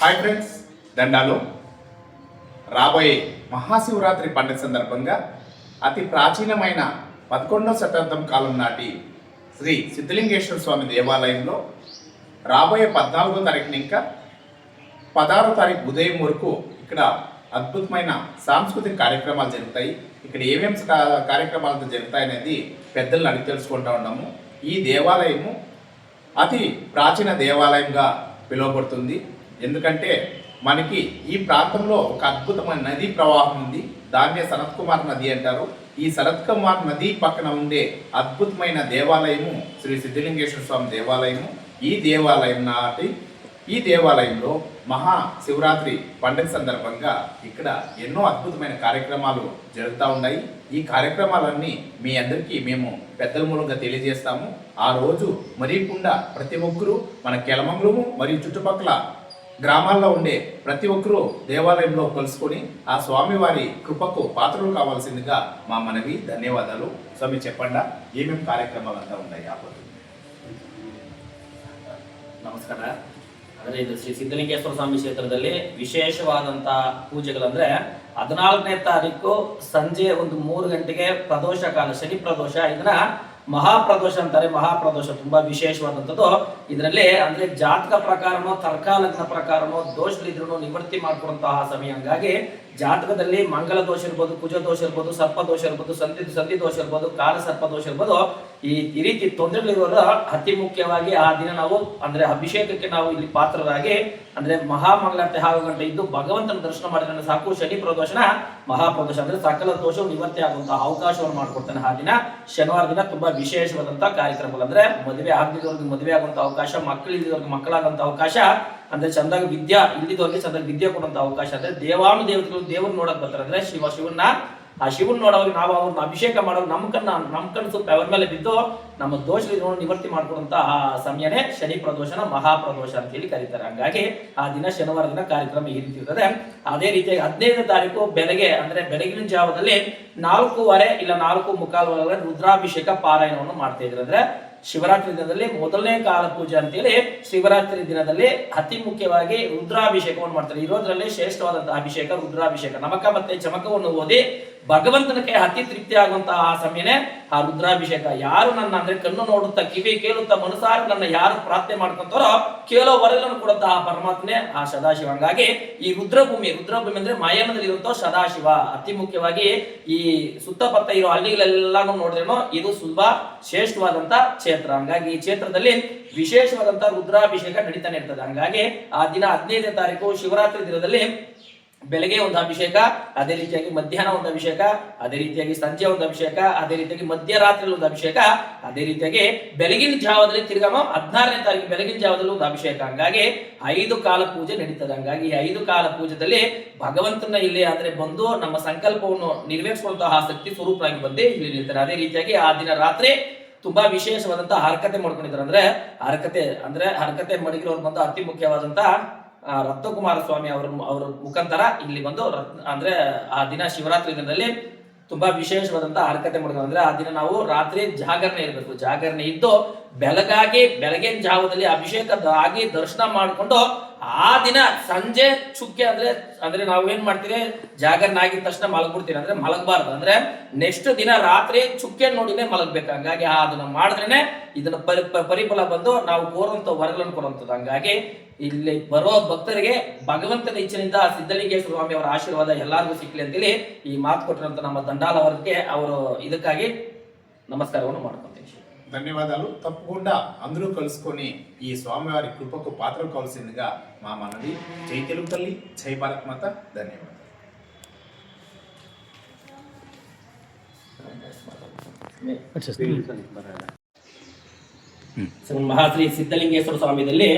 Hi friends, దండాలు. రాబోయే మహాశివరాత్రి పండుగ సందర్భంగా అతి ప్రాచీనమైన 11వ శతాబ్దం కాలం నాటి శ్రీ సిద్ధలింగేశ్వర స్వామి దేవాలయంలో రాబోయే 14వ తారీఖున ఇంకా 16వ తారీఖు ఉదయం వరకు ఇక్కడ అద్భుతమైన సాంస్కృతిక కార్యక్రమాలు జరుగుతాయి. ఇక్కడ ఏమేమి కార్యక్రమాలతో జరుగుతాయనేది పెద్దలను అడిగి తెలుసుకుంటూ ఉన్నాము. ఈ దేవాలయము అతి ప్రాచీన దేవాలయంగా పిలువబడుతుంది. ఎందుకంటే మనకి ఈ ప్రాంతంలో ఒక అద్భుతమైన నదీ ప్రవాహం ఉంది. దాన్నే సనత్ కుమార్ నది అంటారు. ఈ సనత్ కుమార్ నది పక్కన ఉండే అద్భుతమైన దేవాలయము శ్రీ సిద్ధలింగేశ్వర స్వామి దేవాలయము. ఈ దేవాలయంలో మహా శివరాత్రి పండుగ సందర్భంగా ఇక్కడ ఎన్నో అద్భుతమైన కార్యక్రమాలు జరుగుతూ ఉన్నాయి. ఈ కార్యక్రమాలన్నీ మీ అందరికీ మేము పెద్దల మూలంగా తెలియజేస్తాము. ఆ రోజు మరీకుండా ప్రతి ఒక్కరూ మన కెలమంగళము మరియు చుట్టుపక్కల గ్రామాల్లో ఉండే ప్రతి ఒక్కరూ దేవాలయంలో కలుసుకొని ఆ స్వామివారి కృపకు పాత్రలు కావాల్సిందిగా మా మనవి. ధన్యవాదాలు. స్వామి చెప్పండి, ఏమేమి కార్యక్రమాలు అంతా ఉన్నాయి? ನಮಸ್ಕಾರ. ಅಂದರೆ ಇದು ಶ್ರೀ ಸಿದ್ಧಲಿಂಗೇಶ್ವರ ಸ್ವಾಮಿ ಕ್ಷೇತ್ರದಲ್ಲಿ ವಿಶೇಷವಾದಂಥ ಪೂಜೆಗಳಂದರೆ 14ನೇ ತಾರೀಕು ಸಂಜೆ ಒಂದು 3 ಗಂಟೆಗೆ ಪ್ರದೋಷ ಕಾಲ, ಶನಿ ಪ್ರದೋಷ. ಇದನ್ನ ಮಹಾಪ್ರದೋಷ ಅಂತಾರೆ. ಮಹಾಪ್ರದೋಷ ತುಂಬಾ ವಿಶೇಷವಾದಂಥದ್ದು. ಇದರಲ್ಲಿ ಅಂದ್ರೆ ಜಾತಕ ಪ್ರಕಾರನೋ ತರ್ಕಾಲಗ್ನ ಪ್ರಕಾರನೋ ದೋಷಗಳಿದ್ರು ನಿವೃತ್ತಿ ಮಾಡ್ಕೊಡುವಂತಹ ಸಮಯ. ಹಂಗಾಗಿ ಜಾತಕದಲ್ಲಿ ಮಂಗಲ ದೋಷ ಇರ್ಬೋದು, ಕುಜ ದೋಷ ಇರ್ಬೋದು, ಸರ್ಪ ದೋಷ ಇರ್ಬೋದು, ಸಂಧಿ ದೋಷ ಇರ್ಬೋದು, ಕಾಲ ಸರ್ಪ ದೋಷ ಇರ್ಬೋದು. ಈ ರೀತಿ ತೊಂದರೆಗಳಿರೋರು ಅತಿ ಮುಖ್ಯವಾಗಿ ಆ ದಿನ ನಾವು ಅಂದ್ರೆ ಅಭಿಷೇಕಕ್ಕೆ ನಾವು ಇಲ್ಲಿ ಪಾತ್ರರಾಗಿ ಅಂದ್ರೆ ಮಹಾಮಂಗಳಾರತಿ ಆಗುವ ಗಂಟೆ ಇದ್ದು ಭಗವಂತನ ದರ್ಶನ ಮಾಡಿದ್ರೆ ಸಾಕು. ಶನಿ ಪ್ರದೋಷನ ಮಹಾಪ್ರದೋಷ ಅಂದ್ರೆ ಸಕಲ ದೋಷವು ನಿವೃತ್ತಿ ಆಗುವಂತಹ ಅವಕಾಶವನ್ನು ಮಾಡ್ಕೊಡ್ತಾನೆ. ಆ ದಿನ ಶನಿವಾರ ದಿನ ತುಂಬಾ ವಿಶೇಷವಾದಂತಹ ಕಾರ್ಯಕ್ರಮಗಳು ಅಂದ್ರೆ ಮದುವೆ ಆಗದಿದ್ದವ್ರಿಗೆ ಮದುವೆ ಆಗುವಂತ ಅವಕಾಶ, ಮಕ್ಕಳಿದ್ದವ್ರಿಗೆ ಮಕ್ಕಳಾಗುವಂತ ಅವಕಾಶ, ಅಂದ್ರೆ ಚಂದಾಗ ವಿದ್ಯಾ ಇಲ್ಲಿದ್ದವ್ರಿಗೆ ಚಂದಾಗ ವಿದ್ಯೆ ಕೊಡುವಂತ ಅವಕಾಶ. ಅಂದ್ರೆ ದೇವಾನುದೇವತೆಗಳು ದೇವ್ರು ನೋಡಕ್ ಬರ್ತಾರೆ. ಅಂದ್ರೆ ಶಿವನ್ನ ನೋಡುವಾಗ ನಾವು ಅವ್ರನ್ನ ಅಭಿಷೇಕ ಮಾಡೋದು ನಮ್ಮ ಕಣ್ಣು ಸುತ್ತ ಅವ್ರ ಮೇಲೆ ಬಿದ್ದು ನಮ್ಮ ದೋಷಗಳು ನಿವೃತ್ತಿ ಮಾಡ್ಕೊಡುವಂತ ಆ ಸಮಯನೇ ಶನಿ ಪ್ರದೋಷನ ಮಹಾಪ್ರದೋಷ ಅಂತ ಹೇಳಿ ಕರೀತಾರೆ. ಹಂಗಾಗಿ ಆ ದಿನ ಶನಿವಾರ ದಿನ ಕಾರ್ಯಕ್ರಮ ಈ ರೀತಿ ಇರ್ತದೆ. ಅದೇ ರೀತಿಯಾಗಿ 15ನೇ ತಾರೀಕು ಬೆಳಗ್ಗೆ ಅಂದ್ರೆ ಬೆಳಗಿನ ಜಾವದಲ್ಲಿ 4:15 ಇಲ್ಲ 4:45 ರುದ್ರಾಭಿಷೇಕ ಪಾರಾಯಣವನ್ನು ಮಾಡ್ತಾ ಇದ್ರು. ಅಂದ್ರೆ ಶಿವರಾತ್ರಿ ದಿನದಲ್ಲಿ ಮೊದಲನೇ ಕಾಲ ಪೂಜೆ ಅಂತೇಳಿ ಶಿವರಾತ್ರಿ ದಿನದಲ್ಲಿ ಅತಿ ಮುಖ್ಯವಾಗಿ ರುದ್ರಾಭಿಷೇಕವನ್ನು ಮಾಡ್ತಾರೆ. ಇರೋದ್ರಲ್ಲಿ ಶ್ರೇಷ್ಠವಾದಂತಹ ಅಭಿಷೇಕ ರುದ್ರಾಭಿಷೇಕ. ನಮಕ ಮತ್ತೆ ಚಮಕವನ್ನು ಓದಿ ಭಗವಂತನಕ್ಕೆ ಅತಿ ತೃಪ್ತಿ ಆಗುವಂತಹ ಆ ಸಮಯನೇ ಆ ರುದ್ರಾಭಿಷೇಕ. ಯಾರು ನನ್ನ ಅಂದ್ರೆ ಕಣ್ಣು ನೋಡುತ್ತಾ ಕಿವಿ ಕೇಳುತ್ತಾ ಮನಸಾರ ನನ್ನ ಯಾರು ಪ್ರಾರ್ಥನೆ ಮಾಡ್ಕೊಂತಾರೋ ಕೇಳೋ ವರಗಳನ್ನು ಕೊಡುತ್ತಾ ಆ ಪರಮಾತ್ಮನೇ ಆ ಸದಾಶಿವ. ಹಂಗಾಗಿ ಈ ರುದ್ರಭೂಮಿ ಅಂದ್ರೆ ಮಯಾನದಲ್ಲಿ ಇರುವಂತ ಸದಾಶಿವ ಅತಿ ಮುಖ್ಯವಾಗಿ ಈ ಸುತ್ತಪತ್ತ ಇರೋ ಹಳ್ಳಿಗಳೆಲ್ಲಾನು ನೋಡಿದ್ರೇನೋ ಇದು ತುಂಬಾ ಶ್ರೇಷ್ಠವಾದಂತ ಕ್ಷೇತ್ರ. ಹಂಗಾಗಿ ಈ ಕ್ಷೇತ್ರದಲ್ಲಿ ವಿಶೇಷವಾದಂತ ರುದ್ರಾಭಿಷೇಕ ನಡೀತಾನೆ ಇರ್ತದೆ. ಹಂಗಾಗಿ ಆ ದಿನ 15ನೇ ತಾರೀಕು ಶಿವರಾತ್ರಿ ದಿನದಲ್ಲಿ ಬೆಳಗ್ಗೆ ಒಂದು ಅಭಿಷೇಕ, ಅದೇ ರೀತಿಯಾಗಿ ಮಧ್ಯಾಹ್ನ ಒಂದು ಅಭಿಷೇಕ, ಅದೇ ರೀತಿಯಾಗಿ ಸಂಜೆ ಒಂದು ಅಭಿಷೇಕ, ಅದೇ ರೀತಿಯಾಗಿ ಮಧ್ಯರಾತ್ರಿ ಒಂದು ಅಭಿಷೇಕ, ಅದೇ ರೀತಿಯಾಗಿ ಬೆಳಗಿನ ಜಾವದಲ್ಲಿ ತಿರ್ಗಾನೋ 16ನೇ ತಾರೀಕು ಬೆಳಗಿನ ಜಾವದಲ್ಲಿ ಒಂದು ಅಭಿಷೇಕ. ಹಂಗಾಗಿ 5 ಕಾಲ ಪೂಜೆ ನಡೀತದೆ. ಹಂಗಾಗಿ 5 ಕಾಲ ಪೂಜೆದಲ್ಲಿ ಭಗವಂತನ ಇಲ್ಲಿ ಅಂದ್ರೆ ಬಂದು ನಮ್ಮ ಸಂಕಲ್ಪವನ್ನು ನೆರವೇರಿಸುವಂತಹ ಆಸಕ್ತಿ ಸ್ವರೂಪರಾಗಿ ಬಂದು ಇಲ್ಲಿ ನಿಲ್ತಾರೆ. ಅದೇ ರೀತಿಯಾಗಿ ಆ ದಿನ ರಾತ್ರಿ ತುಂಬಾ ವಿಶೇಷವಾದಂತಹ ಹರಕತೆ ಮಾಡ್ಕೊಂಡಿದ್ದಾರೆ. ಅಂದ್ರೆ ಹರಕತೆ ಮಡಗಿರೋರು ಬಂದು ಅತಿ ಮುಖ್ಯವಾದಂತ ರತ್ನಕುಮಾರ ಸ್ವಾಮಿ ಅವರ ಮುಖಾಂತರ ಇಲ್ಲಿ ಬಂದು ಅಂದ್ರೆ ಆ ದಿನ ಶಿವರಾತ್ರಿ ದಿನದಲ್ಲಿ ತುಂಬಾ ವಿಶೇಷವಾದಂತಹ ಹರಕತೆ ಮಾಡ್ತಾರೆ. ಅಂದ್ರೆ ಆ ದಿನ ನಾವು ರಾತ್ರಿ ಜಾಗರಣೆ ಇರಬೇಕು. ಜಾಗರಣೆ ಇದ್ದು ಬೆಳಗಿನ ಜಾವದಲ್ಲಿ ಅಭಿಷೇಕ ಆಗಿ ದರ್ಶನ ಮಾಡಿಕೊಂಡು ಆ ದಿನ ಸಂಜೆ ಚುಕ್ಕೆ ಅಂದ್ರೆ ನಾವು ಏನ್ ಮಾಡ್ತೀವಿ, ಜಾಗರಣೆ ಆಗಿದ ತಕ್ಷಣ ಮಲಗ್ಬಿಡ್ತೀವಿ. ಅಂದ್ರೆ ಮಲಗಬಾರ್ದು. ಅಂದ್ರೆ ನೆಕ್ಸ್ಟ್ ದಿನ ರಾತ್ರಿ ಚುಕ್ಕೆ ನೋಡಿನೇ ಮಲಗ್ಬೇಕು. ಹಂಗಾಗಿ ಅದನ್ನ ಮಾಡಿದ್ರೇನೆ ಇದನ್ನ ಪರಿಫಲ ಬಂದು ನಾವು ಕೋರುವಂತ ವರಗಳನ್ನು ಕೊಡುವಂಥದ್ದು. ಹಂಗಾಗಿ ಇಲ್ಲಿ ಬರೋ ಭಕ್ತರಿಗೆ ಭಗವಂತನ ಇಚ್ಛೆಯಿಂದ ಸಿದ್ಧಲಿಂಗೇಶ್ವರ ಸ್ವಾಮಿ ಅವರ ಆಶೀರ್ವಾದ ಎಲ್ಲರಿಗೂ ಸಿಕ್ಲಿ ಅಂತೇಳಿ ಈ ಮಾತು ಕೊಟ್ಟಿರಂತ ನಮ್ಮ ದಂಡಾಲ ಅವರಿಗೆ ಅವರು ಇದಕ್ಕಾಗಿ ನಮಸ್ಕಾರವನ್ನು ಮಾಡ್ಕೊಂತೀನಿ. ధన్యవాదాలు. తప్పకుండా అందరూ కలుసుకొని ఈ స్వామివారి కృపకు పాత్రలు కావాల్సిందిగా మా మనవి. జై తెలుగు తల్లి, జై భారత్ మాత. ధన్యవాదాలు. ಮಹಾಶ್ರೀ ಸಿದ್ಧಲಿಂಗೇಶ್ವರ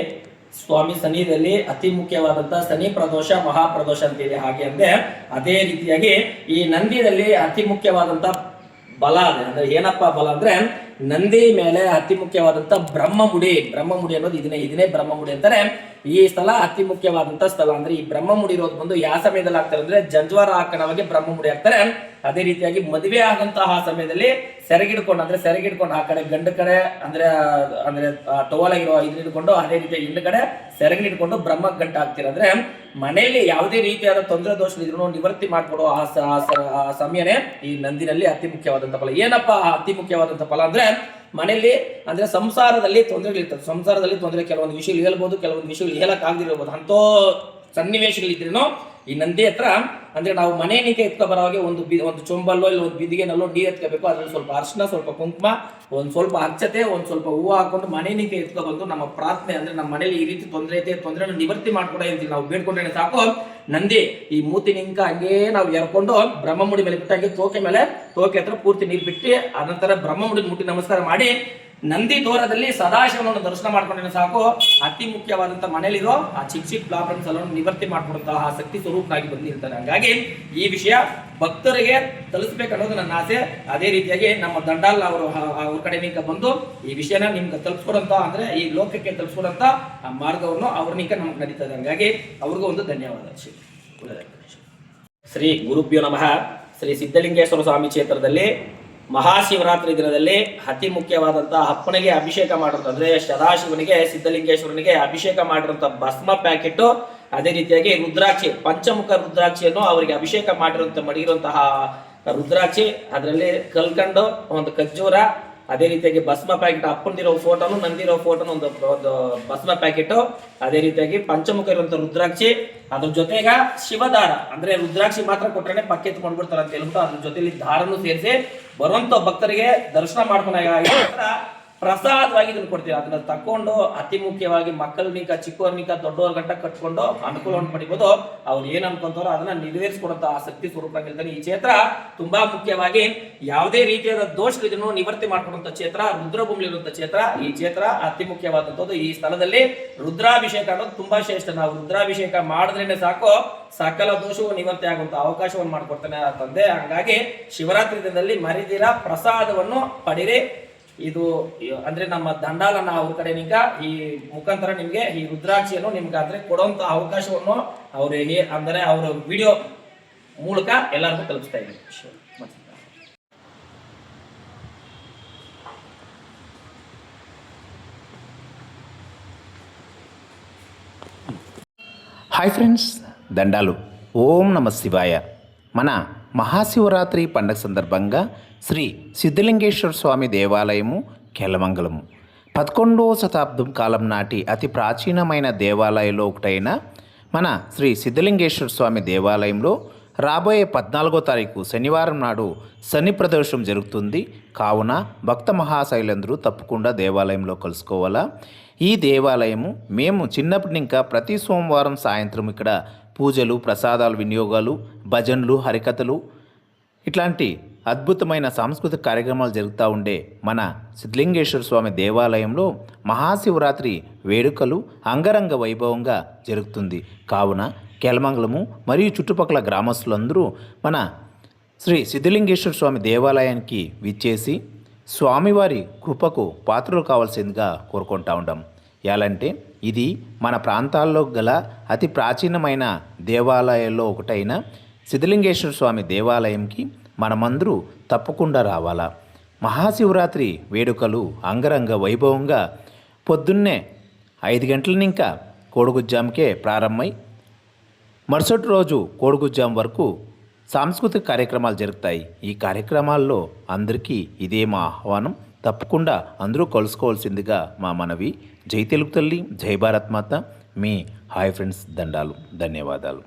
ಸ್ವಾಮಿ ಸನ್ನಿಧಿಯಲ್ಲಿ ಅತಿ ಮುಖ್ಯವಾದಂತಹ ಶನಿ ಪ್ರದೋಷ ಮಹಾಪ್ರದೋಷ ಅಂತೇಳಿ. ಹಾಗೆ ಅಂದ್ರೆ ಅದೇ ರೀತಿಯಾಗಿ ಈ ನಂದಿಯಲ್ಲಿ ಅತಿ ಮುಖ್ಯವಾದಂತ ಬಲ ಇದೆ. ಅಂದ್ರೆ ಏನಪ್ಪಾ ಬಲ ಅಂದ್ರೆ ನಂದಿ ಮೇಲೆ ಅತಿ ಮುಖ್ಯವಾದಂತ ಬ್ರಹ್ಮಮುಡಿ ಅನ್ನೋದು ಇದನ್ನೇ ಬ್ರಹ್ಮಮುಡಿ ಅಂತಾರೆ. ಈ ಸ್ಥಳ ಅತಿ ಮುಖ್ಯವಾದಂತ ಸ್ಥಳ. ಅಂದ್ರೆ ಈ ಬ್ರಹ್ಮ ಮುಡಿ ಇರೋದು ಬಂದು ಯಾವ ಸಮಯದಲ್ಲಿ ಆಗ್ತಾರೆ ಅಂದ್ರೆ ಜಂಜ್ವಾರ ಹಾಕೋಣವಾಗಿ ಬ್ರಹ್ಮ ಮುಡಿ ಆಗ್ತಾರೆ. ಅದೇ ರೀತಿಯಾಗಿ ಮದುವೆ ಆದಂತಹ ಸಮಯದಲ್ಲಿ ಸೆರಗಿಡ್ಕೊಂಡು ಆ ಕಡೆ ಗಂಡ ಕಡೆ ಅಂದ್ರೆ ಅಂದ್ರೆ ಟವಲ್ ಆಗಿರೋ ಇದನ್ನ ಹಿಡ್ಕೊಂಡು, ಅದೇ ರೀತಿ ಹಿಂದ ಕಡೆ ಸೆರಗಿಡ್ಕೊಂಡು ಬ್ರಹ್ಮ ಗಂಟ ಹಾಕ್ತೀರ. ಅಂದ್ರೆ ಮನೆಯಲ್ಲಿ ಯಾವುದೇ ರೀತಿಯಾದ ತೊಂದರೆ ದೋಷಗಳಿದ್ರು ನಿವೃತ್ತಿ ಮಾಡ್ಕೊಡೋ ಆ ಸಮಯನೇ ಈ ನಂದಿನಲ್ಲಿ ಅತಿ ಮುಖ್ಯವಾದಂತ ಫಲ. ಏನಪ್ಪಾ ಅತಿ ಮುಖ್ಯವಾದಂತ ಫಲ ಅಂದ್ರೆ ಮನೆಯಲ್ಲಿ ಅಂದ್ರೆ ಸಂಸಾರದಲ್ಲಿ ತೊಂದರೆಗಳಿರ್ತದೆ. ಸಂಸಾರದಲ್ಲಿ ತೊಂದರೆ, ಕೆಲವೊಂದು ವಿಷಯಗಳು ಹೇಳ್ಬೋದು, ಕೆಲವೊಂದು ವಿಷಯಗಳು ಹೇಳಕ್ ಆಗದಿರ್ಬೋದು. ಅಂತೋ ಸನ್ನಿವೇಶಗಳಿದ್ರೇನೋ ಈ ನಂದಿ ಹತ್ರ ಅಂದ್ರೆ ನಾವು ಮನೆ ನೀಕೆ ಎತ್ಕೊ ಬರೋವಾಗ ಒಂದು ಚೊಂಬಲ್ಲೋ ಇಲ್ಲ ಒಂದು ಬಿದಿಗೆನಲ್ಲೋ ನೀರು ಎತ್ಕೋಬೇಕು. ಅದ್ರಲ್ಲಿ ಸ್ವಲ್ಪ ಅರ್ಶಿನ, ಸ್ವಲ್ಪ ಕುಂಕುಮ, ಒಂದು ಸ್ವಲ್ಪ ಅರ್ಚತೆ, ಒಂದು ಸ್ವಲ್ಪ ಹೂವು ಹಾಕೊಂಡು ಮನೆ ನೀಕೆ ಎತ್ಕೊ ಬಂದು ನಮ್ಮ ಪ್ರಾರ್ಥನೆ ಅಂದ್ರೆ ನಮ್ಮ ಮನೇಲಿ ಈ ರೀತಿ ತೊಂದರೆ ಐತೆ, ತೊಂದರೆನ ನಿವೃತ್ತಿ ಮಾಡ್ಕೊಡ ಅಂತೀವಿ ನಾವು ಬೇಡ್ಕೊಂಡ್ರೆ ಸಾಕು. ನಂದಿ ಈ ಮೂತಿ ನಿಂಕ ಹಂಗೆ ನಾವು ಎರ್ಕೊಂಡು ಬ್ರಹ್ಮಮುಡಿ ಮೇಲೆ ಬಿಟ್ಟು ಹಂಗೆ ತೋಕೆ ಹತ್ರ ಪೂರ್ತಿ ನೀರು ಬಿಟ್ಟು ಅನಂತರ ಬ್ರಹ್ಮಮುಡಿ ಮುಟ್ಟಿ ನಮಸ್ಕಾರ ಮಾಡಿ ನಂದಿ ದೂರದಲ್ಲಿ ಸದಾಶಿವನನ್ನು ದರ್ಶನ ಮಾಡ್ಕೊಂಡ್ರೆ ಸಾಕು. ಅತಿ ಮುಖ್ಯವಾದಂತ ಮನೇಲಿರೋ ಆ ಚಿಕ್ಕ ಪ್ರಾಬ್ಲಮ್ಸ್ ಎಲ್ಲ ನಿವೃತ್ತಿ ಮಾಡ್ಕೊಡುವಂತಹ ಶಕ್ತಿ ಸ್ವರೂಪನಾಗಿ ಬಂದಿರ್ತಾನೆ. ಹಾಗಾಗಿ ಈ ವಿಷಯ ಭಕ್ತರಿಗೆ ತಲುಪಿಸ್ಬೇಕನ್ನೋದು ನನ್ನ ಆಸೆ. ಅದೇ ರೀತಿಯಾಗಿ ನಮ್ಮ ದಂಡಾಲ್ ಅವ್ರ ಕಡೆಯಿಂದ ಬಂದು ಈ ವಿಷಯನ ನಿಮ್ಗೆ ತಲುಪಿಸ್ಕೊಡಂತ ಅಂದ್ರೆ ಈ ಲೋಕಕ್ಕೆ ತಲುಪಿಸ್ಕೊಡಂತ ಆ ಮಾರ್ಗವನ್ನು ಅವ್ರನಿಕ ನಮ್ಗೆ ನಡೀತದೆ. ಹಾಗಾಗಿ ಅವ್ರಿಗೂ ಒಂದು ಧನ್ಯವಾದ. ಶ್ರೀ ಗುರುಭ್ಯೋ ನಮಃ. ಶ್ರೀ ಸಿದ್ಧಲಿಂಗೇಶ್ವರ ಸ್ವಾಮಿ ಕ್ಷೇತ್ರದಲ್ಲಿ ಮಹಾಶಿವರಾತ್ರಿ ದಿನದಲ್ಲಿ ಅತಿ ಮುಖ್ಯವಾದಂತಹ ಅಪ್ಪನಿಗೆ ಅಭಿಷೇಕ ಮಾಡಿರ್ತಂದ್ರೆ ಸದಾಶಿವನಿಗೆ ಸಿದ್ಧಲಿಂಗೇಶ್ವರನಿಗೆ ಅಭಿಷೇಕ ಮಾಡಿರುವಂತ ಭಸ್ಮ ಪ್ಯಾಕೆಟ್, ಅದೇ ರೀತಿಯಾಗಿ ರುದ್ರಾಕ್ಷಿ, ಪಂಚಮುಖ ರುದ್ರಾಕ್ಷಿಯನ್ನು ಅವರಿಗೆ ಅಭಿಷೇಕ ಮಾಡಿರುವಂತ ಮಡಿಗಿರುವಂತಹ ರುದ್ರಾಕ್ಷಿ, ಅದರಲ್ಲಿ ಕಲ್ಕಂಡು, ಒಂದು ಖರ್ಜೂರ, ಅದೇ ರೀತಿಯಾಗಿ ಭಸ್ಮ ಪ್ಯಾಕೆಟ್, ಅಪ್ಪಂದಿರೋ ಫೋಟೋನು ನಂದಿರೋ ಫೋಟೋನು ಒಂದು ಭಸ್ಮ ಪ್ಯಾಕೆಟ್, ಅದೇ ರೀತಿಯಾಗಿ ಪಂಚಮುಖ ಇರುವಂತ ರುದ್ರಾಕ್ಷಿ, ಅದ್ರ ಜೊತೆಗ ಶಿವದಾರ ಅಂದ್ರೆ ರುದ್ರಾಕ್ಷಿ ಮಾತ್ರ ಕೊಟ್ಟರೆ ಪಕ್ಕೆ ಎತ್ಕೊಂಡ್ಬಿಡ್ತಾರೆ ಅಂತ ಹೇಳ್ಬಿಟ್ಟು ಅದ್ರ ಜೊತೆಲಿ ದಾರನು ಸೇರಿಸಿ ಬರುವಂತ ಭಕ್ತರಿಗೆ ದರ್ಶನ ಮಾಡ್ಕೊಂಡಾಗ ಪ್ರಸಾದವಾಗಿ ಇದನ್ನು ಕೊಡ್ತೀವಿ. ಅದನ್ನ ತಕೊಂಡು ಅತಿ ಮುಖ್ಯವಾಗಿ ಮಕ್ಕಳನಿಕ, ಚಿಕ್ಕವರ್ನಿಕ, ದೊಡ್ಡವ್ರ ಗಂಟ ಕಟ್ಕೊಂಡು ಅನುಕೂಲವನ್ನು ಪಡಿಬೋದು. ಅವ್ರು ಏನ್ ಅನ್ಕೊಂತಾರೋ ಅದನ್ನ ನೆರವೇರಿಸಿಕೊಡುವಂತ ಆಸಕ್ತಿ ಸ್ವರೂಪವಾಗಿರ್ತಾನೆ. ಈ ಕ್ಷೇತ್ರ ತುಂಬಾ ಮುಖ್ಯವಾಗಿ ಯಾವುದೇ ರೀತಿಯಾದ ದೋಷಗಳಿದ್ರು ನಿವೃತ್ತಿ ಮಾಡ್ಕೊಡುವಂತ ಕ್ಷೇತ್ರ, ರುದ್ರಭೂಮಿ ಇರುವಂತ ಕ್ಷೇತ್ರ. ಈ ಕ್ಷೇತ್ರ ಅತಿ ಮುಖ್ಯವಾದಂಥದ್ದು. ಈ ಸ್ಥಳದಲ್ಲಿ ರುದ್ರಾಭಿಷೇಕ ಅನ್ನೋದು ತುಂಬಾ ಶ್ರೇಷ್ಠ. ನಾವು ರುದ್ರಾಭಿಷೇಕ ಮಾಡಿದ್ರೇನೆ ಸಾಕು ಸಕಲ ದೋಷವು ನಿವೃತ್ತಿ ಆಗುವಂತ ಅವಕಾಶವನ್ನು ಮಾಡ್ಕೊಡ್ತಾನೆ ಆ ತಂದೆ. ಹಾಗಾಗಿ ಶಿವರಾತ್ರಿ ದಿನದಲ್ಲಿ ಮರಿದಿರ ಪ್ರಸಾದವನ್ನು ಪಡಿರಿ. ಇದು ಅಂದ್ರೆ ನಮ್ಮ ದಂಡಾಲನ್ನ ಅವ್ರ ಕಡೆ ಈ ಮುಖಾಂತರ ನಿಮ್ಗೆ ಈ ರುದ್ರಾಕ್ಷಿಯನ್ನು ನಿಮ್ಗೆ ಅಂದ್ರೆ ಕೊಡುವಂತ ಅವಕಾಶವನ್ನು ಅವ್ರು ಅಂದ್ರೆ ಅವರ ವಿಡಿಯೋ ಮೂಲಕ ಎಲ್ಲರಿಗೂ ತಲುಪಿಸ್ತಾ ಇದ್ದಾರೆ. హాయ్ ఫ్రెండ్స్, దండాలు. ఓం నమ శివాయ. మన మహాశివరాత్రి పండుగ సందర్భంగా శ్రీ సిద్ధలింగేశ్వర స్వామి దేవాలయము కెలమంగళము 11వ శతాబ్దం కాలం నాటి అతి ప్రాచీనమైన దేవాలయంలో ఒకటైన మన శ్రీ సిద్ధలింగేశ్వర స్వామి దేవాలయంలో రాబోయే 14వ తారీఖు శనివారం నాడు శని ప్రదోషం జరుగుతుంది. కావున భక్త మహాశైలందరూ తప్పకుండా దేవాలయంలో కలుసుకోవాలా. ఈ దేవాలయము మేము చిన్నప్పటి ఇంకా ప్రతి సోమవారం సాయంత్రం ఇక్కడ పూజలు, ప్రసాదాలు, వినియోగాలు, భజనలు, హరికథలు ఇట్లాంటి అద్భుతమైన సాంస్కృతిక కార్యక్రమాలు జరుగుతూ ఉండే మన సిద్ధలింగేశ్వర స్వామి దేవాలయంలో మహాశివరాత్రి వేడుకలు అంగరంగ వైభవంగా జరుగుతుంది. కావున కెలమంగళము మరియు చుట్టుపక్కల గ్రామస్తులందరూ మన శ్రీ సిద్ధలింగేశ్వర స్వామి దేవాలయానికి విచ్చేసి స్వామివారి కృపకు పాత్రలు కావాల్సిందిగా కోరుకుంటా ఉంటాం. ఎలాంటే ఇది మన ప్రాంతాల్లో గల అతి ప్రాచీనమైన దేవాలయాల్లో ఒకటైన సిద్ధలింగేశ్వర స్వామి దేవాలయంకి మనమందరూ తప్పకుండా రావాలా. మహాశివరాత్రి వేడుకలు అంగరంగ వైభవంగా పొద్దున్నే 5 గంటల ఇంకా కోడిగుజ్జాంకే ప్రారంభమై మరుసటి రోజు కోడిగుజ్జాం వరకు సాంస్కృతిక కార్యక్రమాలు జరుగుతాయి. ఈ కార్యక్రమాల్లో అందరికీ ఇదే మా ఆహ్వానం. తప్పకుండా అందరూ కలుసుకోవాల్సిందిగా మా మనవి. జై తెలుగు తల్లి, జై భారత్ మాత. మీ హాయ్ ఫ్రెండ్స్, దండాలు, ధన్యవాదాలు.